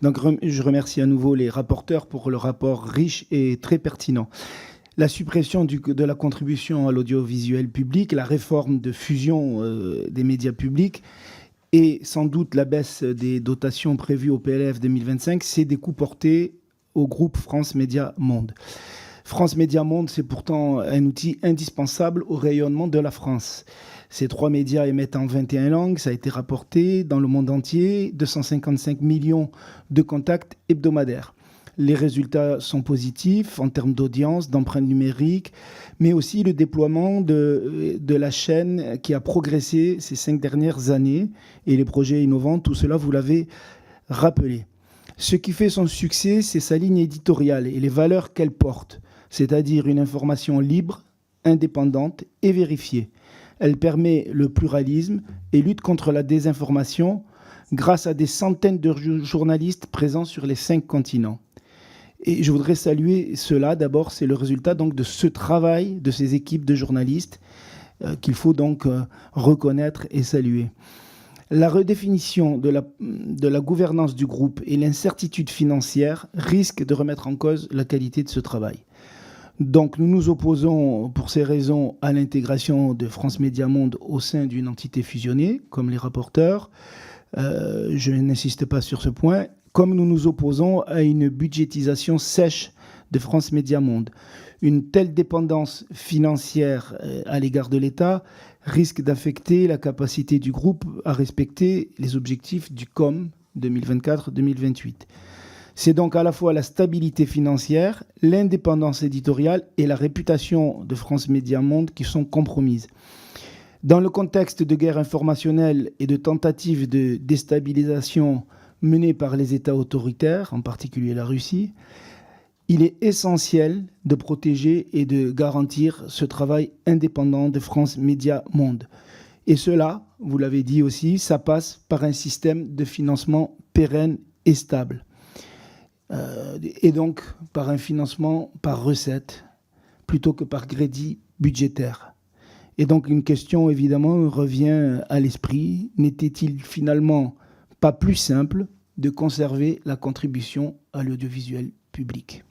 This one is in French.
Donc, je remercie à nouveau les rapporteurs pour le rapport riche et très pertinent. La suppression de la contribution à l'audiovisuel public, la réforme de fusion des médias publics et sans doute la baisse des dotations prévues au PLF 2025, c'est des coups portés au groupe France Médias Monde. France Médias Monde, c'est pourtant un outil indispensable au rayonnement de la France. Ces 3 médias émettent en 21 langues, ça a été rapporté dans le monde entier, 255 millions de contacts hebdomadaires. Les résultats sont positifs en termes d'audience, d'empreinte numérique, mais aussi le déploiement de la chaîne qui a progressé ces 5 dernières années et les projets innovants, tout cela, vous l'avez rappelé. Ce qui fait son succès, c'est sa ligne éditoriale et les valeurs qu'elle porte, c'est-à-dire une information libre, indépendante et vérifiée. Elle permet le pluralisme et lutte contre la désinformation grâce à des centaines de journalistes présents sur les 5 continents. Et je voudrais saluer cela. D'abord, c'est le résultat donc de ce travail de ces équipes de journalistes qu'il faut donc reconnaître et saluer. La redéfinition de la gouvernance du groupe et l'incertitude financière risquent de remettre en cause la qualité de ce travail. Donc nous nous opposons pour ces raisons à l'intégration de France Médias Monde au sein d'une entité fusionnée, comme les rapporteurs. Je n'insiste pas sur ce point. Comme nous nous opposons à une budgétisation sèche de France Médias Monde. Une telle dépendance financière à l'égard de l'État risque d'affecter la capacité du groupe à respecter les objectifs du COM 2024-2028. C'est donc à la fois la stabilité financière, l'indépendance éditoriale et la réputation de France Médias Monde qui sont compromises. Dans le contexte de guerre informationnelle et de tentatives de déstabilisation menées par les États autoritaires, en particulier la Russie, il est essentiel de protéger et de garantir ce travail indépendant de France Médias Monde. Et cela, vous l'avez dit aussi, ça passe par un système de financement pérenne et stable. Et donc par un financement par recette plutôt que par crédit budgétaire. Et donc une question évidemment revient à l'esprit. N'était-il finalement pas plus simple de conserver la contribution à l'audiovisuel public ?